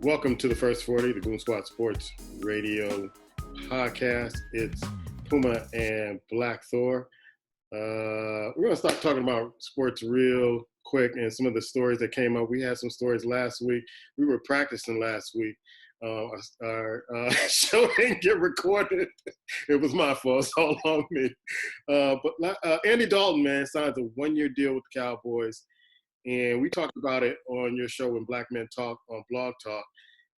Welcome to the First 40, the Goon Sports Radio podcast. It's Puma and Black Thor. We're going to start talking about sports real quick and some of the stories that came up. We had some stories last week. We were practicing last week. Our show didn't get recorded. It was my fault. It's all on me. But Andy Dalton, man, signs a one-year deal with the Cowboys. And we talked about it on your show when Black Men Talk on Blog Talk.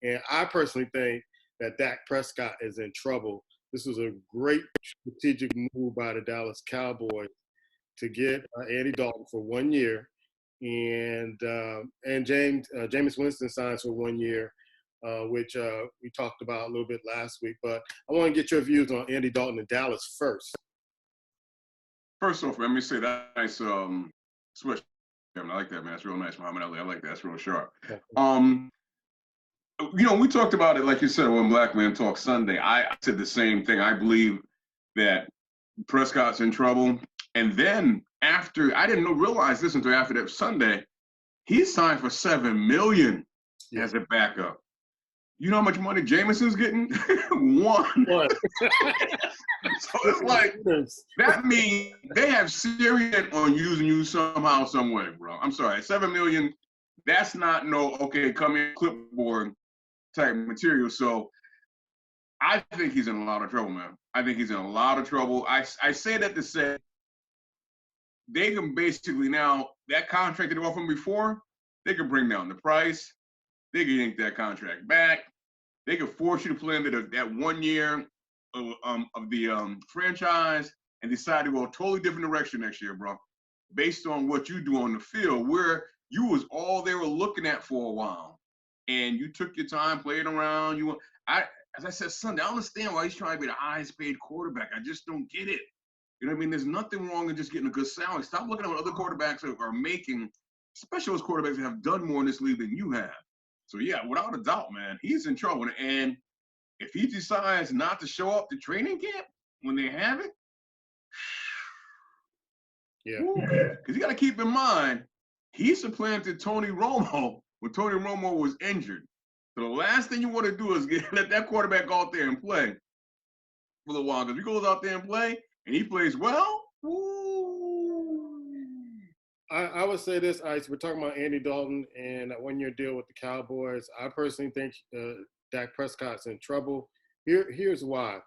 And I personally think that Dak Prescott is in trouble. This was a great strategic move by the Dallas Cowboys to get Andy Dalton for 1 year. And Jameis Winston signs for 1 year, which we talked about a little bit last week. But I want to get your views on Andy Dalton in Dallas first. First off, let me say that nice switch. I like that, man. That's real nice, Muhammad Ali. I like that. That's real sharp. We talked about it, like you said, when Black Man Talk Sunday. I said the same thing. I believe that Prescott's in trouble. And then after, I didn't realize this until after that Sunday, he signed for $7 million as a backup. You know how much money Jameson's getting? One. So it's like, that means they have serious on using you somehow, some way, bro. I'm sorry, $7 million, that's not okay, come in, clipboard type material. So I think he's in a lot of trouble, man. I think he's in a lot of trouble. I say that to say they can basically now, that contract that they offered him before, they can bring down the price. They can yank that contract back. They can force you to play into that 1 year of the franchise and decide to go a totally different direction next year, bro. Based on what you do on the field, where you was all they were looking at for a while, and you took your time playing around. As I said Sunday, I understand why he's trying to be the highest paid quarterback. I just don't get it. You know what I mean? There's nothing wrong with just getting a good salary. Stop looking at what other quarterbacks are making, especially those quarterbacks that have done more in this league than you have. So yeah, without a doubt, man, he's in trouble. And if he decides not to show up to training camp when they have it, yeah, because you got to keep in mind, he supplanted Tony Romo when Tony Romo was injured. So the last thing you want to do is let that quarterback go out there and play for a little while. Because if he goes out there and play and he plays well, I would say this, Ice. We're talking about Andy Dalton and that 1 year deal with the Cowboys. I personally think Dak Prescott's in trouble. Here's why.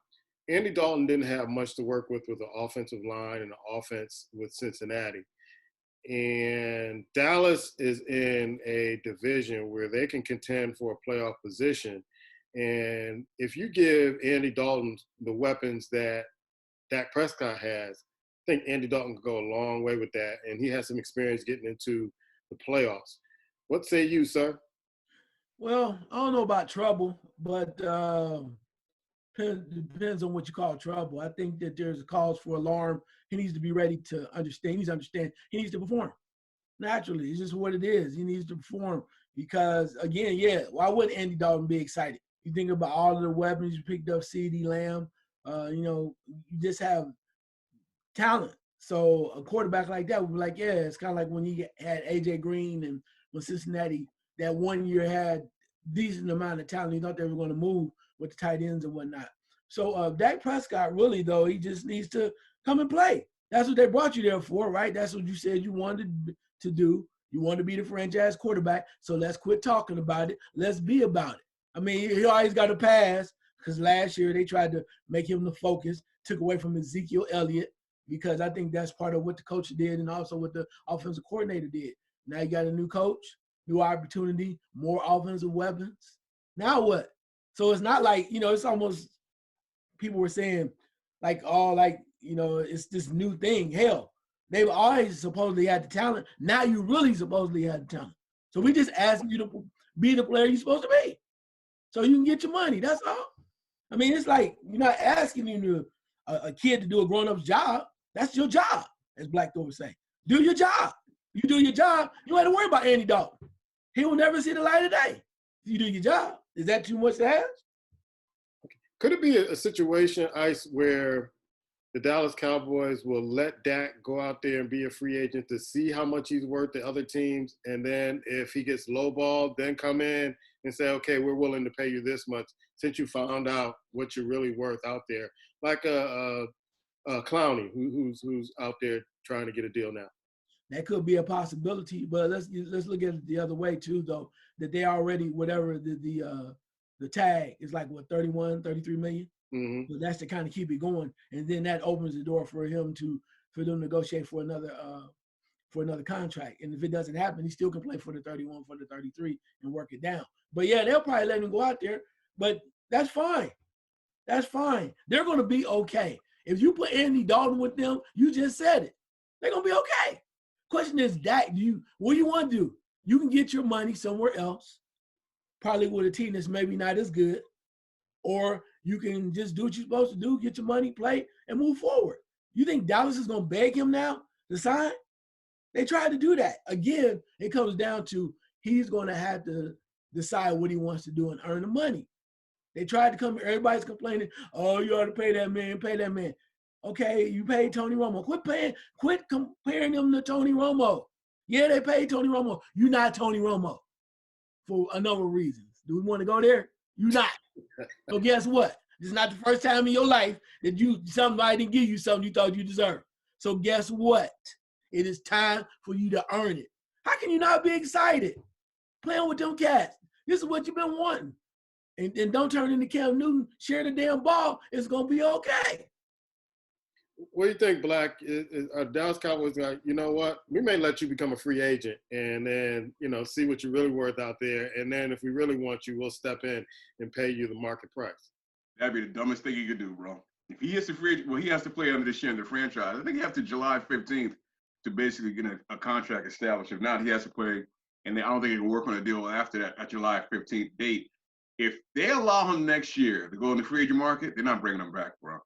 Andy Dalton didn't have much to work with the offensive line and the offense with Cincinnati. And Dallas is in a division where they can contend for a playoff position. And if you give Andy Dalton the weapons that Dak Prescott has, I think Andy Dalton could go a long way with that, and he has some experience getting into the playoffs. What say you, sir? Well, I don't know about trouble, but depends on what you call trouble. I think that there's a cause for alarm. He needs to be ready to understand. He needs to understand. He needs to perform. Naturally, it's just what it is. He needs to perform because, again, why wouldn't Andy Dalton be excited? You think about all of the weapons you picked up, CeeDee Lamb. You just have talent. So a quarterback like that would be like, it's kind of like when you had A.J. Green and when Cincinnati that 1 year had decent amount of talent. You thought they were going to move with the tight ends and whatnot. So Dak Prescott, really, though, he just needs to come and play. That's what they brought you there for, right? That's what you said you wanted to do. You want to be the franchise quarterback. So let's quit talking about it. Let's be about it. I mean, he always got a pass because last year they tried to make him the focus, took away from Ezekiel Elliott, because I think that's part of what the coach did and also what the offensive coordinator did. Now you got a new coach, new opportunity, more offensive weapons. Now what? So it's not like, it's almost people were saying it's this new thing. Hell, they've always supposedly had the talent. Now you really supposedly had the talent. So we just asking you to be the player you're supposed to be so you can get your money. That's all. I mean, it's like you're not asking a kid to do a grown-up's job. That's your job, as Black Thor would say. Do your job. You do your job, you don't have to worry about Andy Dalton. He will never see the light of day. If you do your job. Is that too much to ask? Could it be a situation, Ice, where the Dallas Cowboys will let Dak go out there and be a free agent to see how much he's worth to other teams, and then if he gets lowballed, then come in and say, okay, we're willing to pay you this much since you found out what you're really worth out there, like a Clowney who's out there trying to get a deal now. That could be a possibility, but let's look at it the other way too, though. That they already whatever the tag is like what 31, 33 million. Mm-hmm. So that's to kind of keep it going, and then that opens the door for them to negotiate for another contract. And if it doesn't happen, he still can play for the 31, for the 33, and work it down. But yeah, they'll probably let him go out there, but that's fine. That's fine. They're going to be okay. If you put Andy Dalton with them, you just said it. They're going to be okay. Question is, Dak, what do you want to do? You can get your money somewhere else, probably with a team that's maybe not as good, or you can just do what you're supposed to do, get your money, play, and move forward. You think Dallas is going to beg him now to sign? They tried to do that. Again, it comes down to he's going to have to decide what he wants to do and earn the money. They tried to come here. Everybody's complaining, oh, you ought to pay that man. Okay, you paid Tony Romo. Quit comparing them to Tony Romo. Yeah, they paid Tony Romo. You're not Tony Romo for a number of reasons. Do we want to go there? You're not. So guess what? This is not the first time in your life that somebody didn't give you something you thought you deserved. So guess what? It is time for you to earn it. How can you not be excited? Playing with them cats. This is what you've been wanting. And don't turn into Cam Newton. Share the damn ball. It's going to be okay. What do you think, Black? Are Dallas Cowboys like, you know what? We may let you become a free agent and then, see what you're really worth out there. And then if we really want you, we'll step in and pay you the market price. That'd be the dumbest thing he could do, bro. If he is a free agent, well, he has to play under the share of the franchise. I think he has to July 15th to basically get a contract established. If not, he has to play. And I don't think he can work on a deal after that at July 15th date. If they allow him next year to go in the free agent market, they're not bringing him back, bro.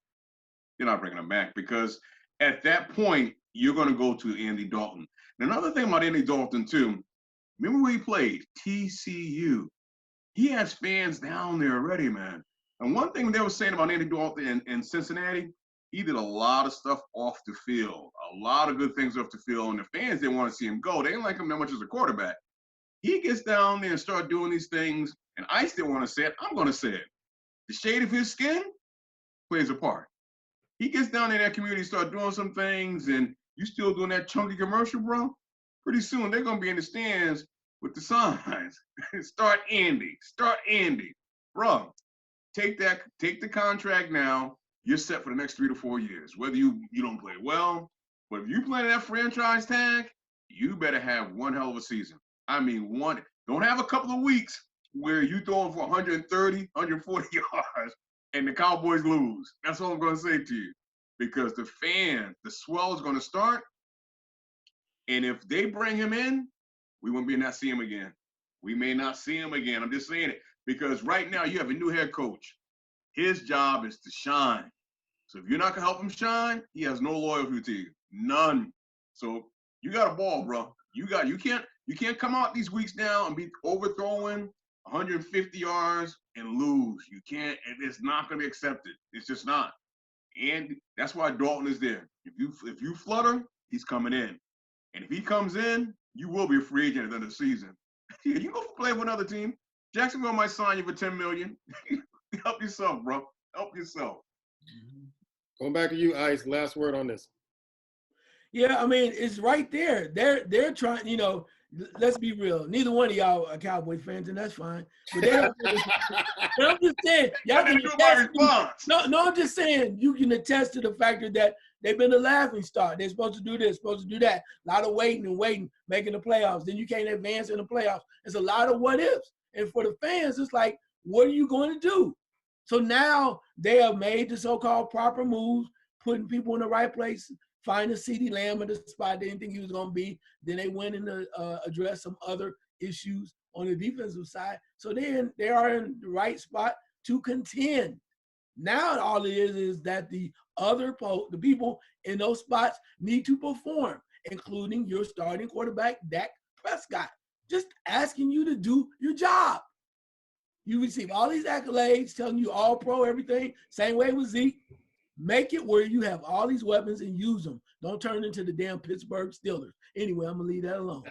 They're not bringing him back because at that point, you're going to go to Andy Dalton. And another thing about Andy Dalton, too, remember where he played? TCU. He has fans down there already, man. And one thing they were saying about Andy Dalton in Cincinnati, he did a lot of stuff off the field, a lot of good things off the field, and the fans didn't want to see him go. They didn't like him that much as a quarterback. He gets down there and start doing these things, and I still want to say it. I'm going to say it. The shade of his skin plays a part. He gets down in that community, start doing some things, and you still doing that chunky commercial, bro. Pretty soon they're gonna be in the stands with the signs. Start Andy, bro. Take the contract now. You're set for the next 3 to 4 years. Whether you don't play well, but if you play that franchise tag, you better have one hell of a season. I mean, one. Don't have a couple of weeks where you throwing for 130, 140 yards. And the Cowboys lose. That's all I'm going to say to you. Because the swell is going to start. And if they bring him in, we won't be not see him again. We may not see him again. I'm just saying it. Because right now you have a new head coach. His job is to shine. So if you're not going to help him shine, he has no loyalty to you. None. So you got a ball, bro. You can't come out these weeks now and be overthrowing 150 yards and lose. You can't, it's not going to be accepted. It's just not. And that's why Dalton is there. If you flutter, he's coming in. And if he comes in, you will be a free agent at the end of the season. You go play with another team. Jacksonville might sign you for $10 million. Help yourself, bro. Help yourself. Going back to you, Ice. Last word on this. Yeah, I mean, it's right there. They're trying, let's be real. Neither one of y'all are Cowboy fans, and that's fine. But I'm just saying, y'all can attest. No, I'm just saying you can attest to the factor that they've been a laughing stock. They're supposed to do this, supposed to do that. A lot of waiting, making the playoffs. Then you can't advance in the playoffs. It's a lot of what ifs. And for the fans, it's like, what are you going to do? So now they have made the so-called proper moves, putting people in the right place, finding CeeDee Lamb in the spot they didn't think he was going to be. Then they went in to address some other issues on the defensive side. So they are in the right spot to contend. Now all it is that the people in those spots need to perform, including your starting quarterback, Dak Prescott. Just asking you to do your job. You receive all these accolades, telling you all pro, everything. Same way with Zeke. Make it where you have all these weapons and use them. Don't turn it into the damn Pittsburgh Steelers. Anyway, I'm going to leave that alone.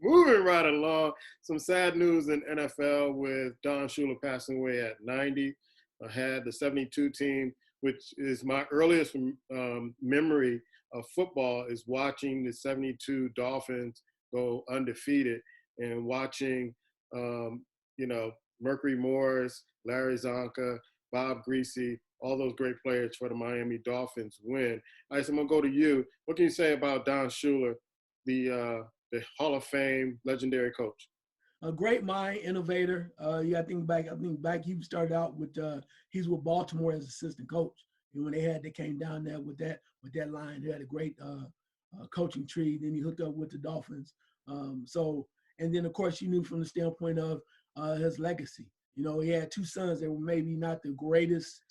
Moving right along, some sad news in NFL with Don Shula passing away at 90. I had the 72 team, which is my earliest memory of football, is watching the 72 Dolphins go undefeated and watching, Mercury Morris, Larry Zonka, Bob Greasy, all those great players for the Miami Dolphins win. All right, so I'm going to go to you. What can you say about Don Shula, the Hall of Fame legendary coach? A great mind, innovator. I think back he started out with he's with Baltimore as assistant coach. And when they came down there with that line, they had a great coaching tree. Then he hooked up with the Dolphins. And then of course you knew from the standpoint of his legacy. He had two sons that were maybe not the greatest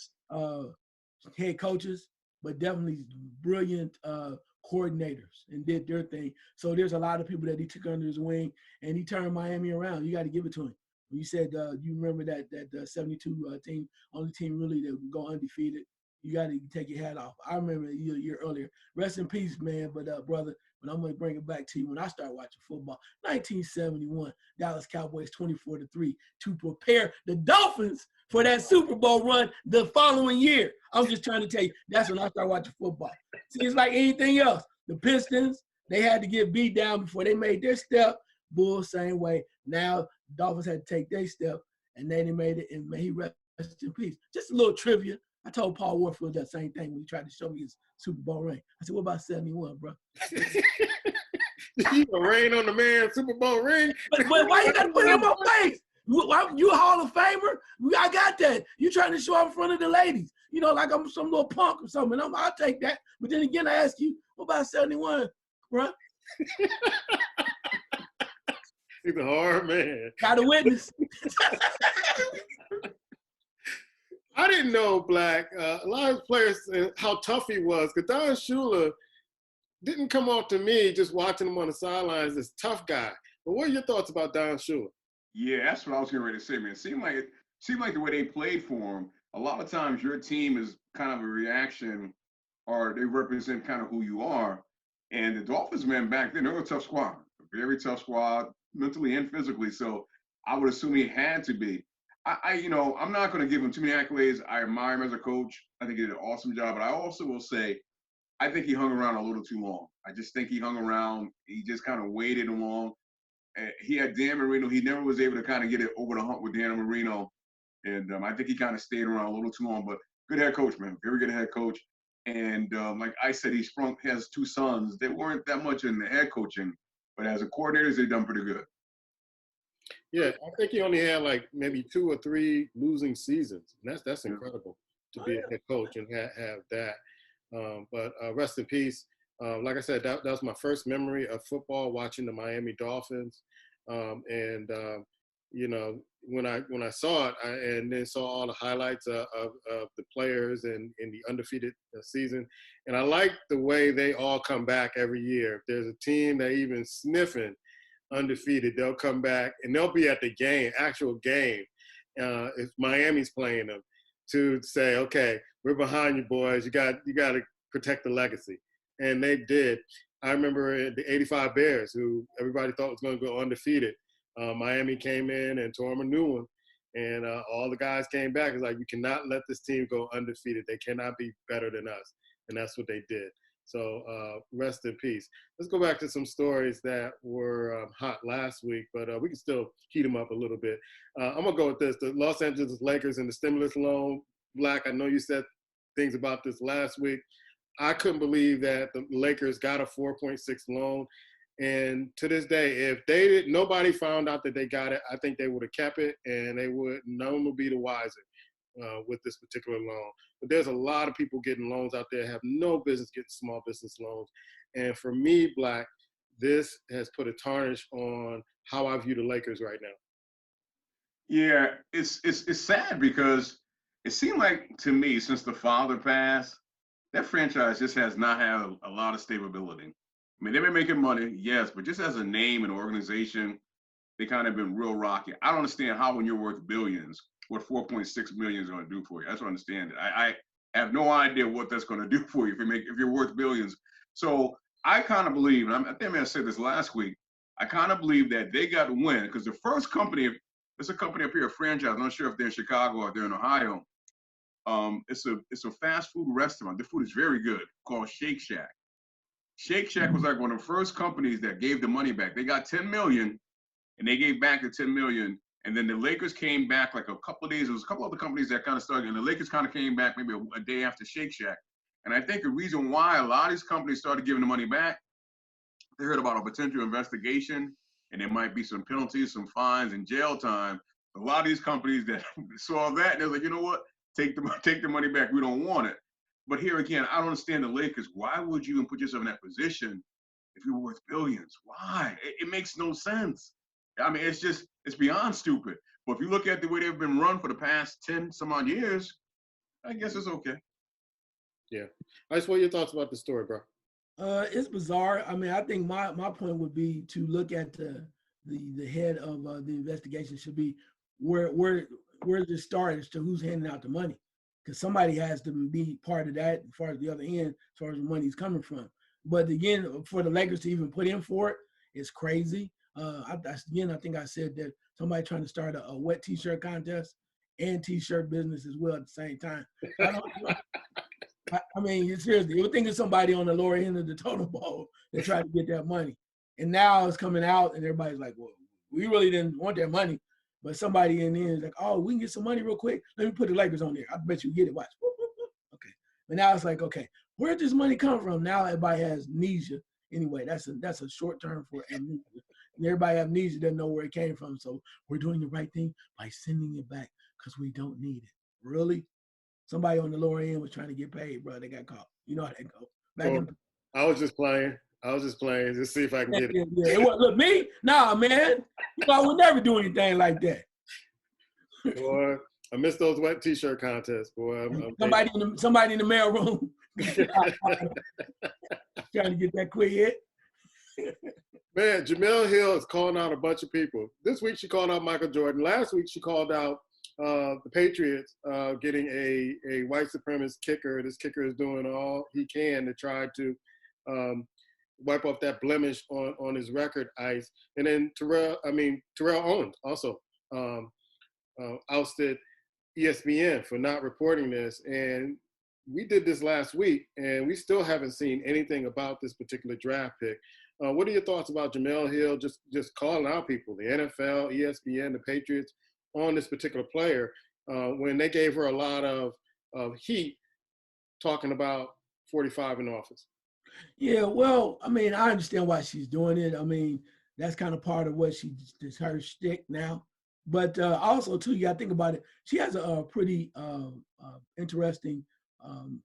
head coaches, but definitely brilliant coordinators and did their thing. So there's a lot of people that he took under his wing, and he turned Miami around. You got to give it to him. When you said you remember that 72 team, only team really that would go undefeated, you got to take your hat off. I remember a year earlier. Rest in peace, man. But brother, but I'm going to bring it back to you. When I started watching football, 1971, Dallas Cowboys 24-3 to prepare the Dolphins for that Super Bowl run the following year. I'm just trying to tell you, that's when I started watching football. See, it's like anything else. The Pistons, they had to get beat down before they made their step. Bulls, same way. Now, Dolphins had to take their step, and then they made it, and may he rest in peace. Just a little trivia. I told Paul Warfield that same thing when he tried to show me his Super Bowl ring. I said, what about 71, bro? You gonna rain on the man Super Bowl ring? But why you got to put it in my face? You a Hall of Famer? I got that. You trying to show up in front of the ladies. Like I'm some little punk or something. I'll take that. But then again, I ask you, what about 71, bro? He's a hard man. Got a witness. I didn't know, Black, a lot of players, how tough he was. Because Don Shula didn't come off to me just watching him on the sidelines, this tough guy. But what are your thoughts about Don Shula? Yeah, that's what I was getting ready to say, man. It seemed like the way they played for him, a lot of times your team is kind of a reaction, or they represent kind of who you are. And the Dolphins, man, back then, they were a tough squad, a very tough squad, mentally and physically. So I would assume he had to be. I'm not going to give him too many accolades. I admire him as a coach. I think he did an awesome job. But I also will say, I think he hung around a little too long. I just think he hung around. He just kind of waited along. He had Dan Marino. He never was able to kind of get it over the hump with Dan Marino. And I think he kind of stayed around a little too long. But good head coach, man. Very good head coach. And like I said, he has two sons. They weren't that much in the head coaching. But as a coordinators, they've done pretty good. Yeah, I think he only had like maybe 2 or 3 losing seasons. And that's incredible to be a head coach and have that. But rest in peace. Like I said, that was my first memory of football, watching the Miami Dolphins. When I saw it, and then saw all the highlights of the players in the undefeated season, and I like the way they all come back every year. If there's a team that even sniffing undefeated, they'll come back and they'll be at the actual game, if Miami's playing them, to say, okay, we're behind you boys. You got to protect the legacy. And they did. I remember the 85 Bears, who everybody thought was going to go undefeated. Miami came in and tore them a new one. And all the guys came back. It's like, you cannot let this team go undefeated. They cannot be better than us. And that's what they did. So rest in peace. Let's go back to some stories that were hot last week, but we can still heat them up a little bit. I'm going to go with this. The Los Angeles Lakers and the stimulus loan. Black, I know you said things about this last week. I couldn't believe that the Lakers got a 4.6 loan. And to this day, if nobody found out that they got it, I think they would have kept it, and no one would be the wiser with this particular loan. But there's a lot of people getting loans out there, have no business getting small business loans. And for me, Black, this has put a tarnish on how I view the Lakers right now. Yeah, it's sad because it seemed like to me, since the father passed, that franchise just has not had a lot of stability. I mean, they've been making money, yes, but just as a name and organization, they kind of been real rocky. I don't understand how, when you're worth billions, what 4.6 million is going to do for you. That's what I understand it. I have no idea what that's going to do for you if you're worth billions. So I kind of believe, and I think I said this last week, I kind of believe that they got to win because the first company, it's a company up here, a franchise. I'm not sure if they're in Chicago or they're in Ohio. It's a fast food restaurant. The food is very good, called Shake Shack. Shake Shack was like one of the first companies that gave the money back. They got 10 million, and they gave back the 10 million. And then the Lakers came back like a couple of days. There was a couple other companies that kind of started, and the Lakers kind of came back maybe a day after Shake Shack. And I think the reason why a lot of these companies started giving the money back, they heard about a potential investigation, and there might be some penalties, some fines, and jail time. A lot of these companies that saw that, they're like, you know what? Take the money back. We don't want it. But here again, I don't understand the Lakers. Why would you even put yourself in that position if you're worth billions? Why? It makes no sense. I mean, it's beyond stupid. But if you look at the way they've been run for the past 10 some odd years, I guess it's okay. Yeah. Ice, what are your thoughts about the story, bro? It's bizarre. I mean, I think my point would be to look at the head of the investigation should be where does it start as to who's handing out the money, because somebody has to be part of that as far as the other end, as far as the money's coming from. But again, for the Lakers to even put in for it is crazy. I think I said that somebody trying to start a wet T-shirt contest and T-shirt business as well at the same time. I mean, seriously, you would think of somebody on the lower end of the totem pole that tried to get that money. And now it's coming out and everybody's like, well, we really didn't want that money. But somebody in there is like, oh, we can get some money real quick. Let me put the Lakers on there. I bet you get it. Watch. Okay. But now it's like, okay, where'd this money come from? Now everybody has amnesia. Anyway, that's a short term for amnesia. And everybody have amnesia, doesn't know where it came from. So we're doing the right thing by sending it back because we don't need it. Really? Somebody on the lower end was trying to get paid, bro. They got caught. You know how that go. I was just playing. Just see if I can get it. Yeah. It was, look, me? Nah, man. You know, I would never do anything like that. Boy, I missed those wet T-shirt contests, boy. Somebody in the mail room trying to get that quick hit. Man, Jemele Hill is calling out a bunch of people. This week she called out Michael Jordan. Last week she called out the Patriots getting a white supremacist kicker. This kicker is doing all he can to try to wipe off that blemish on his record, Ice. And then Terrell Owens also ousted ESPN for not reporting this. And we did this last week, and we still haven't seen anything about this particular draft pick. What are your thoughts about Jemele Hill just calling out people, the NFL, ESPN, the Patriots, on this particular player when they gave her a lot of heat talking about 45 in office? Yeah, well, I mean, I understand why she's doing it. I mean, that's kind of part of what is her shtick now. But also, too, you got to think about it. She has a pretty interesting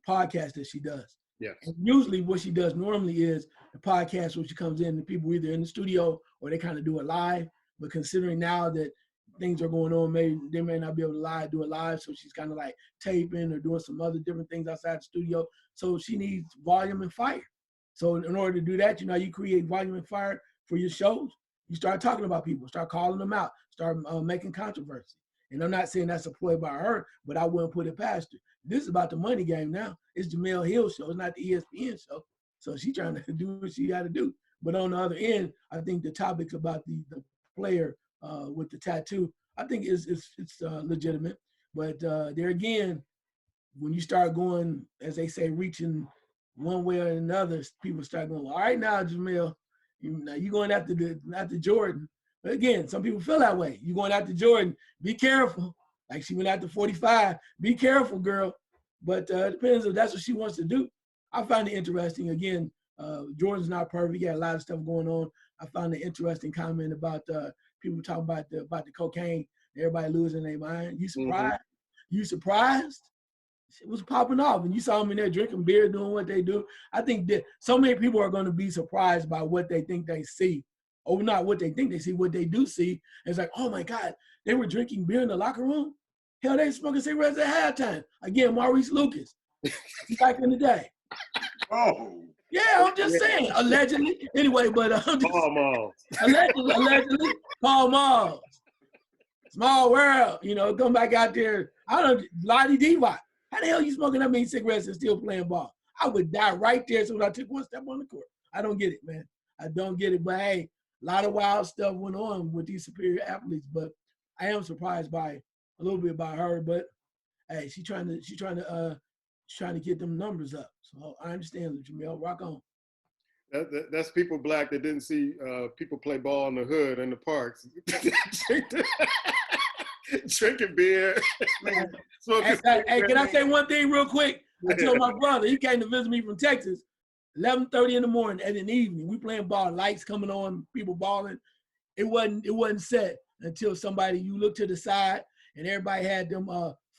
podcast that she does. Yes. And usually what she does normally is the podcast where she comes in, the people either in the studio or they kind of do it live. But considering now that things are going on, maybe they may not be able to do it live. So she's kind of like taping or doing some other different things outside the studio. So she needs volume and fire. So in order to do that, you create volume and fire for your shows. You start talking about people, start calling them out, start making controversy. And I'm not saying that's a ploy by her, but I wouldn't put it past her. This is about the money game now. It's Jemele Hill show. It's not the ESPN show. So she's trying to do what she got to do. But on the other end, I think the topics about the player with the tattoo, I think it's legitimate. But there again, when you start going, as they say, reaching one way or another, people start going, all right now, Jemele, now you're going after Jordan. But again, some people feel that way. You're going after Jordan. Be careful. Like she went after 45. Be careful, girl. But it depends if that's what she wants to do. I find it interesting. Again, Jordan's not perfect. He got a lot of stuff going on. I found an interesting comment about people talking about the cocaine. Everybody losing their mind. You surprised? Mm-hmm. You surprised? It was popping off, and you saw them in there drinking beer, doing what they do. I think that so many people are going to be surprised by what they think they see. Or not what they think they see, what they do see. It's like, oh my God, they were drinking beer in the locker room? Hell, they smoking cigarettes at halftime. Again, Maurice Lucas, back in the day. Oh. Yeah, I'm just saying, allegedly. Anyway, but Paul Malls. Allegedly, Paul Malls. Small world, you know, come back out there. I don't know, Lottie Diva. How the hell you smoking that many cigarettes and still playing ball? I would die right there as soon as I took one step on the court. I don't get it, man. I don't get it. But hey, a lot of wild stuff went on with these superior athletes. But I am surprised by a little bit by her. But hey, she's trying to get them numbers up. So I understand, Jamel. Rock on. That's people black that didn't see people play ball in the hood in the parks. Drinking beer. Hey, can I say one thing real quick? I told my brother, he came to visit me from Texas, 11:30 in the morning and in the evening. We playing ball, lights coming on, people balling. It wasn't set until you look to the side and everybody had them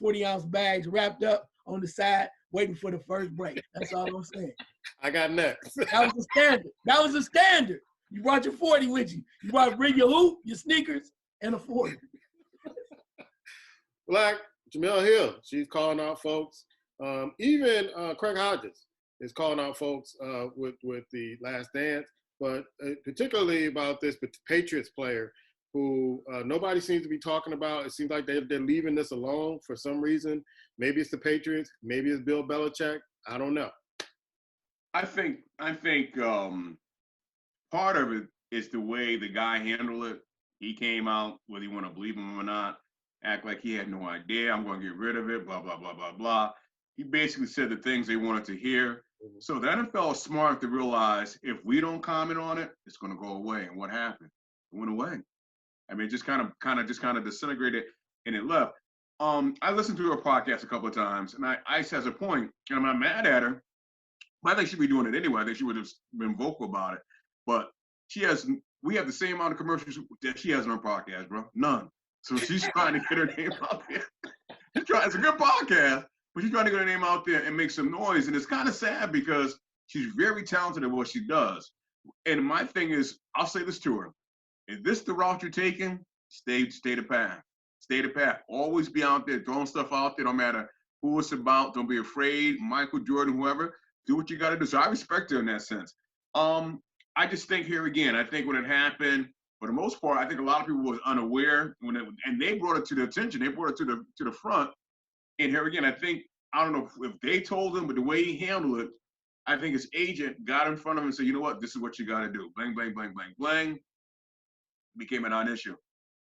40-ounce bags wrapped up on the side, waiting for the first break. That's all I'm saying. I got next. That was the standard. You brought your 40 with you. You bring your hoop, your sneakers, and a 40. Black, Jamel Hill, she's calling out folks. Even Craig Hodges is calling out folks with the Last Dance, but particularly about this Patriots player who nobody seems to be talking about. It seems like they're leaving this alone for some reason. Maybe it's the Patriots. Maybe it's Bill Belichick. I don't know. I think part of it is the way the guy handled it. He came out, whether you want to believe him or not, act like he had no idea. I'm going to get rid of it, blah, blah, blah, blah, blah. He basically said the things they wanted to hear. So the NFL is smart to realize if we don't comment on it, it's going to go away. And what happened? It went away. I mean, it just kind of disintegrated and it left. I listened to her podcast a couple of times, and Ice has a point, and I'm not mad at her. But I think she'd be doing it anyway. I think she would have been vocal about it. But we have the same amount of commercials that she has on her podcast, bro. None. So she's trying to get her name out there. It's a good podcast, but she's trying to get her name out there and make some noise. And it's kind of sad because she's very talented at what she does. And my thing is, I'll say this to her. If this the route you're taking, stay the path. Stay the path. Always be out there, throwing stuff out there, no matter who it's about. Don't be afraid. Michael Jordan, whoever, do what you got to do. So I respect her in that sense. I just think here again, I think when it happened, for the most part, I think a lot of people was unaware and they brought it to the attention. They brought it to the front. And here again, I don't know if they told him, but the way he handled it, I think his agent got in front of him and said, you know what, this is what you got to do. Bang, bang, bang, bang, bang. Became a non-issue.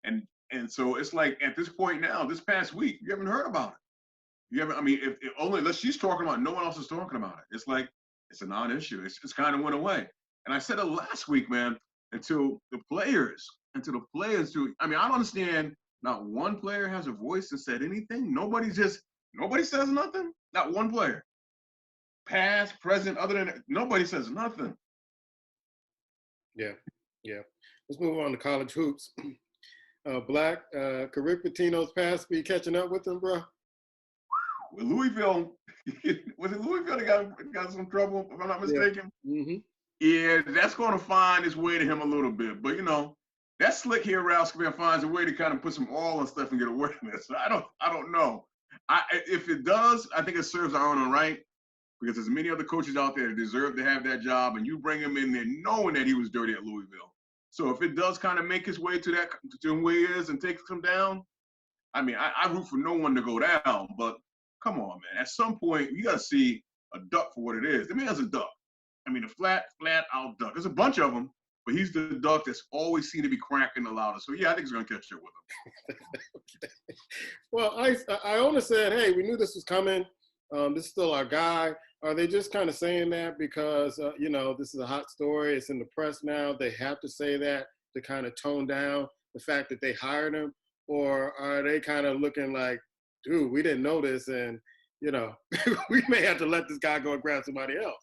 And so it's like at this point now, this past week, you haven't heard about it. If only unless she's talking about it, no one else is talking about it. It's like it's a non-issue. It's just kind of went away. And I said it last week, man, until the players, I don't understand. Not one player has a voice and said anything. Nobody says nothing. Not one player. Past, present, other than nobody says nothing. Yeah. Let's move on to college hoops. Black, could Rick Pitino's pass be catching up with him, bro? Louisville, was it Louisville that got some trouble, if I'm not mistaken? Yeah. Mm-hmm. Yeah, that's going to find its way to him a little bit. But, that slick here, Ralph finds a way to kind of put some oil and stuff and get away from it. So I don't know. If it does, I think it serves our own right because there's many other coaches out there that deserve to have that job, and you bring him in there knowing that he was dirty at Louisville. So if it does kind of make his way to where he is and takes him down, I mean, I root for no one to go down, but come on, man. At some point, you got to see a duck for what it is. The man's a duck. I mean, a flat out duck. There's a bunch of them, but he's the duck that's always seemed to be cracking the loudest. So, yeah, I think he's going to catch up with him. Okay. Well, Iona said, hey, we knew this was coming. This is still our guy. Are they just kind of saying that because, this is a hot story. It's in the press now. They have to say that to kind of tone down the fact that they hired him? Or are they kind of looking like, dude, we didn't know this and, we may have to let this guy go and grab somebody else?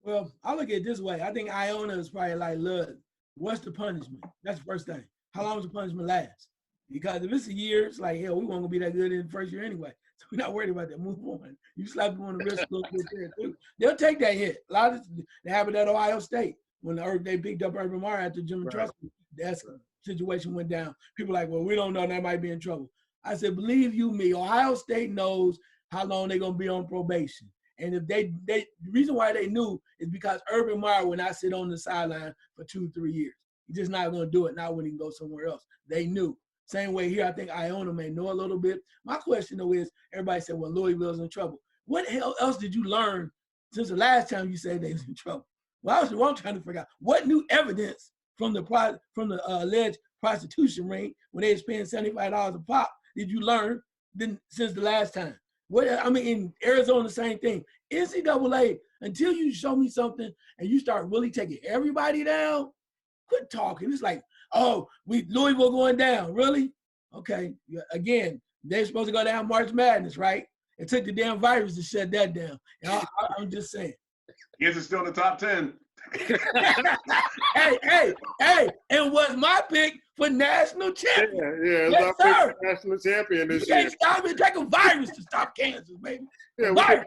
Well, I look at it this way. I think Iona is probably like, look, what's the punishment? That's the first thing. How long does the punishment last? Because if it's a year, it's like, hell, we won't be that good in the first year anyway. So we're not worried about that. Move on. You slap them on the wrist a little bit there, too. They'll take that hit. A lot of they happened at Ohio State when they picked up Urban Meyer after Jim Trustman. That situation went down. People are like, well, we don't know. That might be in trouble. I said, believe you me, Ohio State knows how long they're going to be on probation. And if the reason why they knew is because Urban Meyer will not sit on the sideline for 2-3 years. He's just not going to do it, not when he can go somewhere else. They knew. Same way here, I think Iona may know a little bit. My question though is, everybody said, well, Louisville's in trouble. What hell else did you learn since the last time you said they was in trouble? Well, I'm trying to figure out what new evidence from the alleged prostitution ring when they was paying $75 a pop did you learn since the last time? In Arizona, the same thing. NCAA, until you show me something and you start really taking everybody down, quit talking. It's like, oh, Louisville going down. Really? Okay. Again, they're supposed to go down March Madness, right? It took the damn virus to shut that down. I'm just saying. Yes, it's still in the top 10. hey, and was my pick for national champion. Yeah, yes, sir. National champion this year. You can't stop it. Take a virus to stop Kansas, baby. Yeah,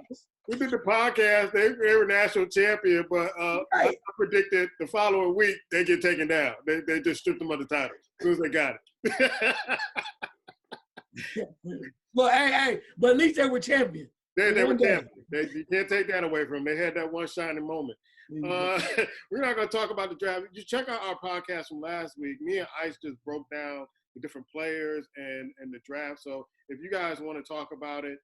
we did the podcast. They were national champion, but I predicted the following week they get taken down. They just stripped them of the title as soon as they got it. Well, hey, but at least they were champions. They were champions. You can't take that away from them. They had that one shining moment. We're not going to talk about the draft. You check out our podcast from last week. Me and Ice just broke down the different players and the draft. So if you guys want to talk about it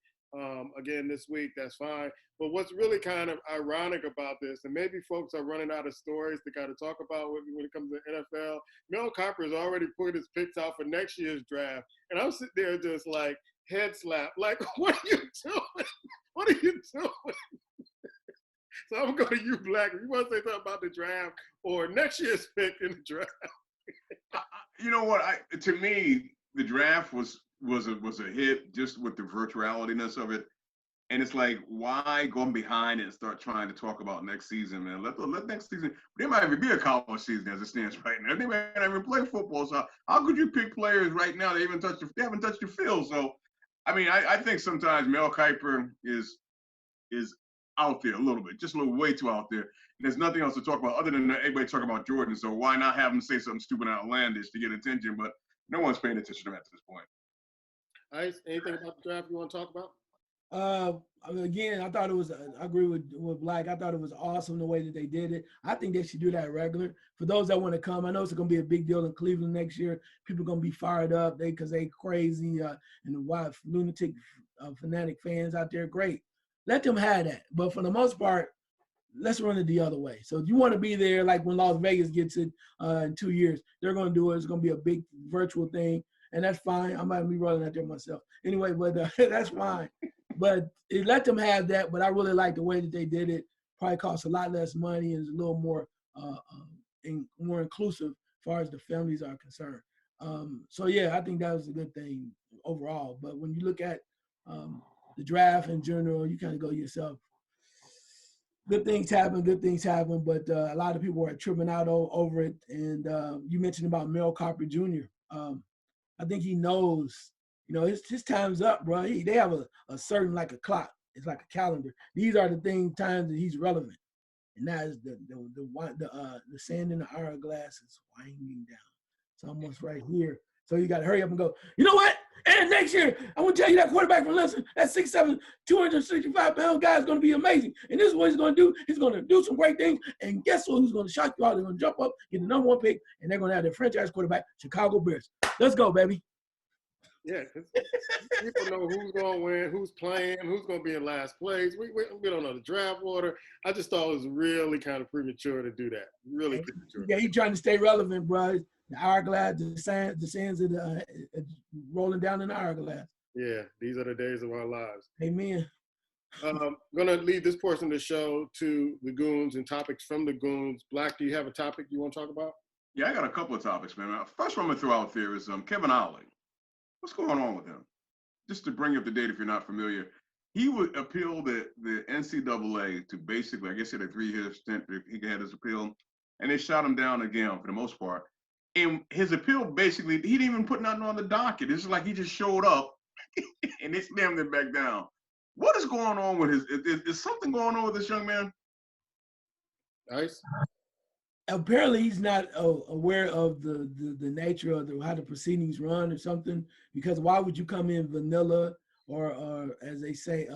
again this week, that's fine. But what's really kind of ironic about this, and maybe folks are running out of stories to kind of talk about when it comes to NFL, Mel Kiper has already put his picks out for next year's draft. And I'm sitting there just like head slap. Like, what are you doing? What are you doing? So I'm going to go to you, Black. If you want to say something about the draft or next year's pick in the draft. You know what? To me, the draft was a hit just with the virtualityness of it. And it's like, why go behind it and start trying to talk about next season, man? Let next season. There might even be a college season as it stands right now. They might not even play football. So how could you pick players right now? They haven't touched the field. So, I mean, I think sometimes Mel Kiper is out there a little bit, just a little way too out there. And there's nothing else to talk about other than everybody talking about Jordan. So why not have him say something stupid and outlandish to get attention? But no one's paying attention to him at this point. Ice, anything about the draft you want to talk about? Again, I thought it was, I agree with Black. I thought it was awesome the way that they did it. I think they should do that regular. For those that want to come, I know it's going to be a big deal in Cleveland next year. People are going to be fired up because they crazy and the wild lunatic fanatic fans out there. Great. Let them have that. But for the most part, let's run it the other way. So if you want to be there, like when Las Vegas gets it in 2 years, they're going to do it. It's going to be a big virtual thing. And that's fine. I might be rolling out there myself. Anyway, but that's fine. But let them have that. But I really like the way that they did it. Probably costs a lot less money and is a little more more inclusive as far as the families are concerned. So, yeah, I think that was a good thing overall. But when you look at the draft in general, you kind of go yourself. Good things happen, but a lot of people are tripping out over it. And you mentioned about Mel Kiper Jr. I think he knows, his time's up, bro. They have a certain, like a clock. It's like a calendar. These are the times that he's relevant. And that is the sand in the hourglass is winding down. It's almost right here. So you got to hurry up and go, you know what? And next year, I'm going to tell you that quarterback from Clemson, that 6'7", 265-pound guy is going to be amazing. And this is what he's going to do. He's going to do some great things. And guess what? Who's going to shock you out? They're going to jump up, get the number 1 pick, and they're going to have their franchise quarterback, Chicago Bears. Let's go, baby. Yeah, people know who's going to win, who's playing, who's going to be in last place. We don't know the draft order. I just thought it was really kind of premature to do that. Really premature. Yeah, he's trying to stay relevant, bro. The hourglass, the sands are rolling down in the hourglass. Yeah, these are the days of our lives. Amen. I'm going to leave this portion of the show to the Goons and topics from the Goons. Black, do you have a topic you want to talk about? Yeah, I got a couple of topics, man. First one I'm going to throw out there is Kevin Ollie. What's going on with him? Just to bring up the date if you're not familiar, he would appeal the NCAA to basically, I guess he had a 3-year stint if he had his appeal, and they shot him down again for the most part. And his appeal, basically, he didn't even put nothing on the docket. It's like he just showed up and they slammed him back down. What is going on with is something going on with this young man? Ice? Apparently, he's not aware of the nature of how the proceedings run or something, because why would you come in vanilla or as they say,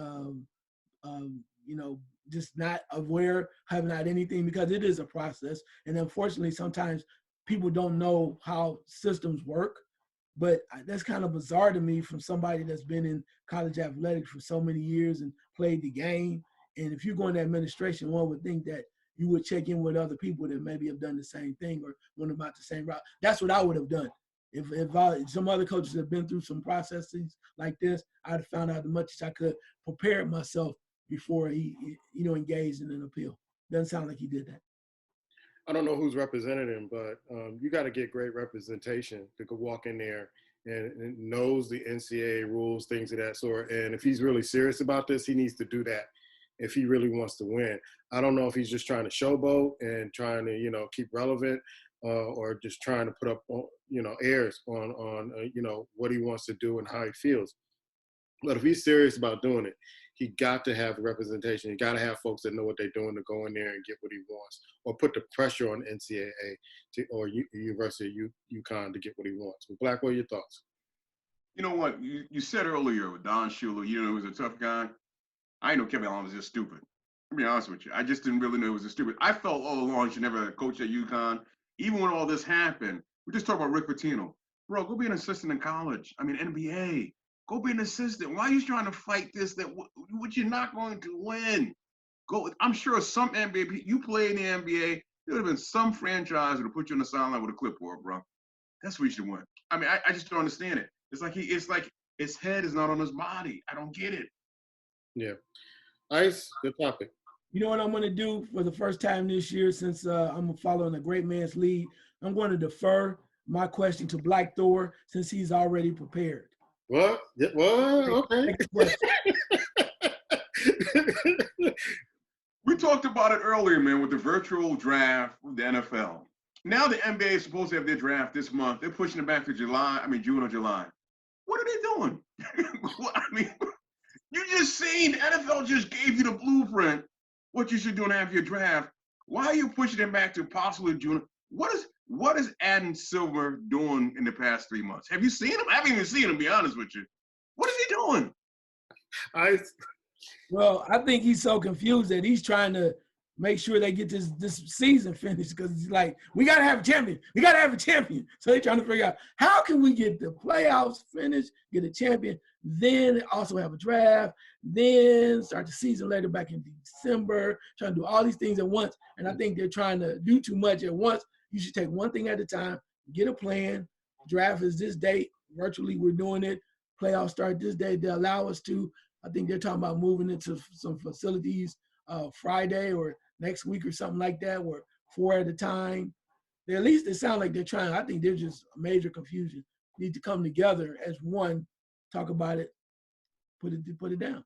just not aware, having not anything, because it is a process. And unfortunately, sometimes people don't know how systems work. But that's kind of bizarre to me from somebody that's been in college athletics for so many years and played the game. And if you go into administration, one would think that you would check in with other people that maybe have done the same thing or went about the same route. That's what I would have done. If some other coaches have been through some processes like this, I'd have found out as much as I could, prepared myself before he engaged in an appeal. Doesn't sound like he did that. I don't know who's representing him, but you got to get great representation to go walk in there and knows the NCAA rules, things of that sort. And if he's really serious about this, he needs to do that if he really wants to win. I don't know if he's just trying to showboat and trying to, keep relevant or just trying to put up, airs on what he wants to do and how he feels. But if he's serious about doing it, he got to have the representation. He got to have folks that know what they're doing to go in there and get what he wants, or put the pressure on NCAA or University of UConn to get what he wants. But Black, what are your thoughts? You know what? You said earlier with Don Shula, he was a tough guy. I didn't know Kevin Allen was just stupid. I'll be honest with you. I just didn't really know he was a stupid. I felt all along he should never coach at UConn. Even when all this happened, we just talked about Rick Pitino. Bro, go be an assistant in college. I mean, NBA. Go be an assistant. Why are you trying to fight this? What you're not going to win? Go. I'm sure some NBA. You play in the NBA. There would have been some franchise that would put you on the sideline with a clipboard, bro. That's what you should win. I mean, I just don't understand it. It's like his head is not on his body. I don't get it. Yeah. Ice, good topic. You know what I'm going to do for the first time this year, since I'm following a great man's lead? I'm going to defer my question to Black Thor since he's already prepared. What? Okay. We talked about it earlier, man, with the virtual draft with the NFL. Now the NBA is supposed to have their draft this month. They're pushing it back to June or July. What are they doing? I mean, you just seen the NFL just gave you the blueprint, what you should do and have your draft. Why are you pushing it back to possibly June? What is Adam Silver doing in the past 3 months? Have you seen him? I haven't even seen him, to be honest with you. What is he doing? Well, I think he's so confused that he's trying to make sure they get this season finished because he's like, we got to have a champion. We got to have a champion. So they're trying to figure out how can we get the playoffs finished, get a champion, then also have a draft, then start the season later back in December, trying to do all these things at once. And I think they're trying to do too much at once. You should take one thing at a time, get a plan. Draft is this date. Virtually, we're doing it. Playoffs start this day. They allow us to. I think they're talking about moving into some facilities Friday or next week or something like that, or 4 at a time. At least it sounds like they're trying. I think they're just a major confusion. Need to come together as one, talk about it, put it down.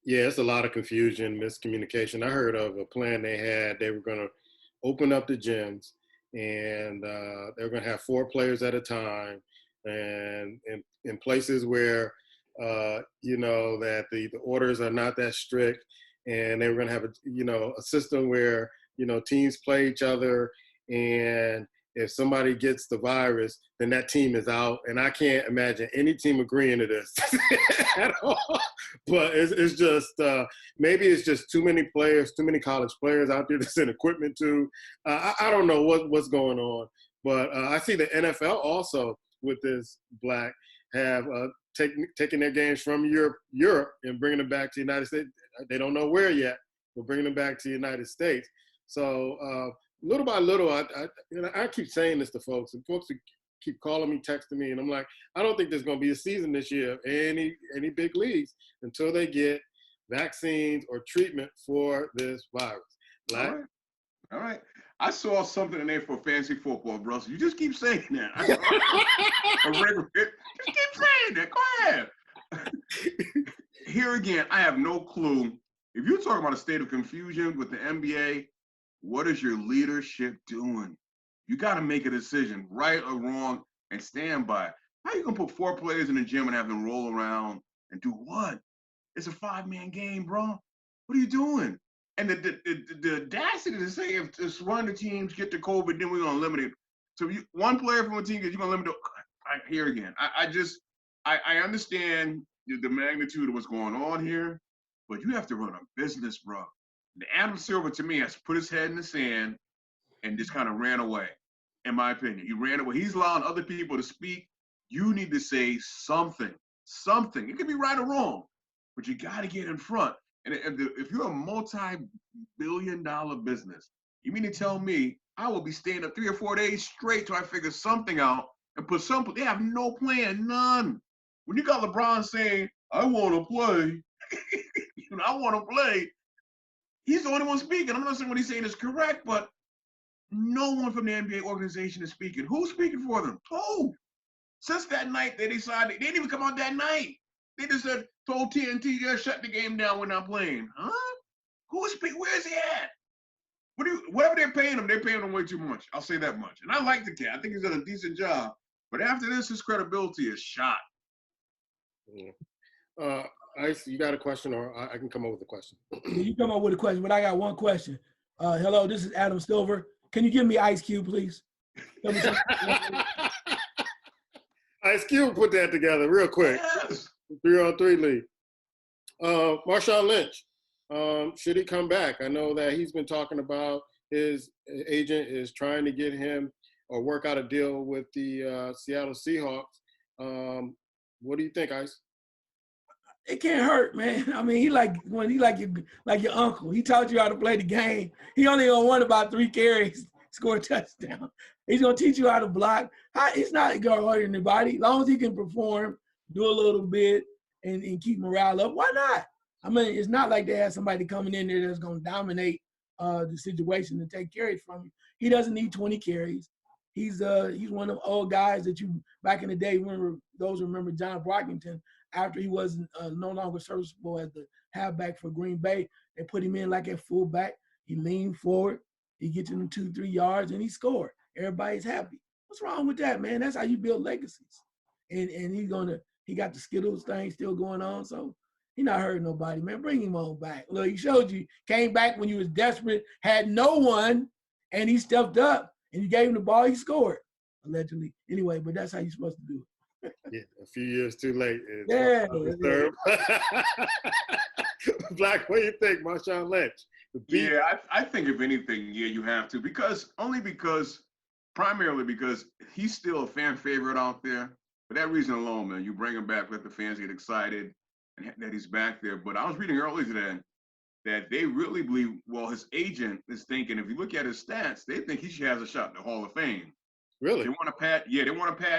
Yeah, it's a lot of confusion, miscommunication. I heard of a plan they had. They were going to open up the gyms, and they were going to have 4 players at a time, and in places where that the orders are not that strict, and they were going to have a system where teams play each other, and if somebody gets the virus, then that team is out. And I can't imagine any team agreeing to this at all. But it's just maybe it's just too many players, too many college players out there to send equipment to. I don't know what's going on, but I see the NFL also with this Black have taking their games from Europe and bringing them back to the United States. They don't know where yet, but bringing them back to the United States. So little by little, I keep saying this to folks, and folks keep calling me, texting me, and I'm like, I don't think there's going to be a season this year of any big leagues until they get vaccines or treatment for this virus. All right. I saw something in there for fantasy football, bro. So you just keep saying that. Just keep saying that. Go ahead. Here again, I have no clue. If you're talking about a state of confusion with the NBA, what is your leadership doing? You got to make a decision, right or wrong, and stand by it. How you going to put 4 players in the gym and have them roll around and do what? It's a 5-man game, bro. What are you doing? And the audacity to say if one of the teams get the COVID, then we're going to eliminate. So if one player from a team, you're going to limit. Here again, I understand the magnitude of what's going on here, but you have to run a business, bro. The Adam Silver, to me, has put his head in the sand and just kind of ran away, in my opinion. He ran away. He's allowing other people to speak you need to say something. Something. It could be right or wrong, but you got to get in front. And if you're a multi-billion-dollar business, you mean to tell me I will be staying up 3 or 4 days straight till I figure something out and put something? They have no plan, none. When you got LeBron saying, I want to play, I want to play, he's the only one speaking. I'm not saying what he's saying is correct, but no one from the NBA organization is speaking. Who's speaking for them? Who? Since that night, they decided, they didn't even come out that night. They just said, told TNT, just shut the game down, we're not playing. Huh? Who's speaking? Where's he at? Whatever they're paying him way too much. I'll say that much. And I like the cat. I think he's done a decent job. But after this, his credibility is shot. Yeah. Ice, you got a question, or I can come up with a question? You come up with a question, but I got one question. Hello, this is Adam Silver. Can you give me Ice Cube, please? Ice Cube put that together real quick. Yes. 3-on-3 league. Marshawn Lynch, should he come back? I know that he's been talking about his agent is trying to get him or work out a deal with the Seattle Seahawks. What do you think, Ice? It can't hurt, man. I mean, he like your uncle. He taught you how to play the game. He only gonna want about 3 carries, score a touchdown. He's gonna teach you how to block. He's not gonna hurt anybody. As long as he can perform, do a little bit, and keep morale up, why not? I mean, it's not like they have somebody coming in there that's gonna dominate the situation and take carries from you. He doesn't need 20 carries. He's one of them old guys that you back in the day. Remember John Brockington. After he was no longer serviceable as the halfback for Green Bay, they put him in like a fullback. He leaned forward, he gets in 2-3 yards, and he scored. Everybody's happy. What's wrong with that, man? That's how you build legacies. And he got the Skittles thing still going on, so he's not hurting nobody, man. Bring him on back. Look, he showed you, came back when you was desperate, had no one, and he stepped up, and you gave him the ball, he scored, allegedly. Anyway, but that's how you're supposed to do it. Yeah, a few years too late. Yeah. Black, what do you think, Marshawn Lynch? Yeah, I think if anything, yeah, you have to primarily because he's still a fan favorite out there. For that reason alone, man, you bring him back, let the fans get excited and that he's back there. But I was reading earlier today that they really believe, well, his agent is thinking, if you look at his stats, they think he should have a shot in the Hall of Fame. Really? They want to pad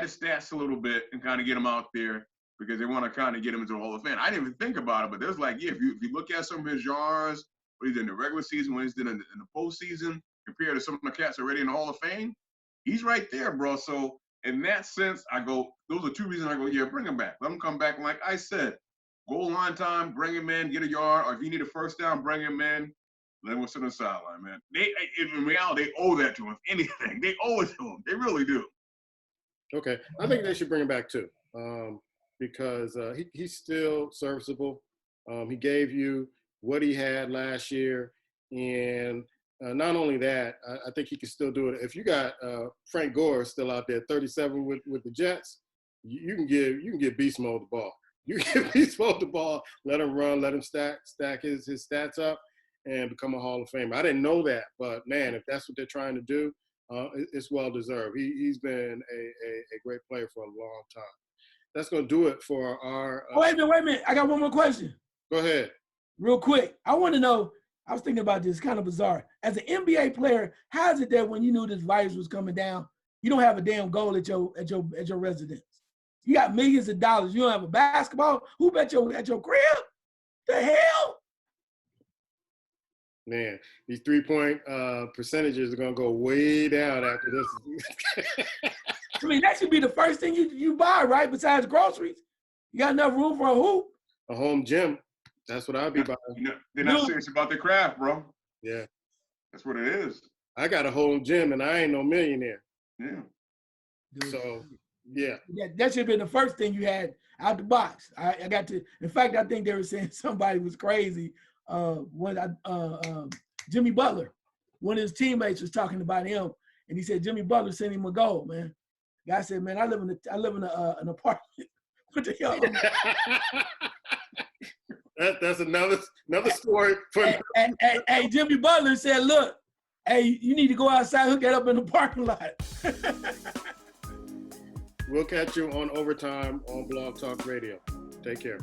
his stats a little bit and kind of get him out there because they want to kind of get him into the Hall of Fame. I didn't even think about it, but there's like, yeah, if you look at some of his yards, what he did in the regular season, what he's did in the postseason, compared to some of the cats already in the Hall of Fame, he's right there, bro. So in that sense, those are 2 reasons I go, yeah, bring him back. Let him come back. And like I said, goal line time, bring him in, get a yard, or if you need a first down, bring him in. Let him sit on the sideline, man. In reality, they owe that to him. If anything, they owe it to him. They really do. Okay, I think they should bring him back too, because he's still serviceable. He gave you what he had last year, and not only that, I think he can still do it. If you got Frank Gore still out there, 37 with the Jets, you can give Beast Mode the ball. You can give Beast Mode the ball, let him run, let him stack his stats up, and become a Hall of Famer. I didn't know that, but man, if that's what they're trying to do, it's well deserved. He's been a great player for a long time. That's going to do it for our. Wait a minute. I got one more question. Go ahead. Real quick. I want to know, I was thinking about this, it's kind of bizarre. As an NBA player, how is it that when you knew this virus was coming down, you don't have a damn goal at your residence? You got millions of dollars. You don't have a basketball hoop at your crib? The hell? Man, these 3-point percentages are going to go way down after this. I mean, that should be the first thing you buy, right? Besides groceries. You got enough room for a hoop? A home gym. That's what I'll be buying. They're not serious about their craft, bro. Yeah. That's what it is. I got a home gym, and I ain't no millionaire. Yeah. So, yeah. That should have been the first thing you had out the box. In fact, I think they were saying somebody was crazy. Jimmy Butler, one of his teammates was talking about him, and he said Jimmy Butler sent him a goal, man. Guy said, man, I live in an apartment. What the hell? That's another story. Hey, Jimmy Butler said, look, hey, you need to go outside, hook that up in the parking lot. We'll catch you on Overtime on Blog Talk Radio. Take care.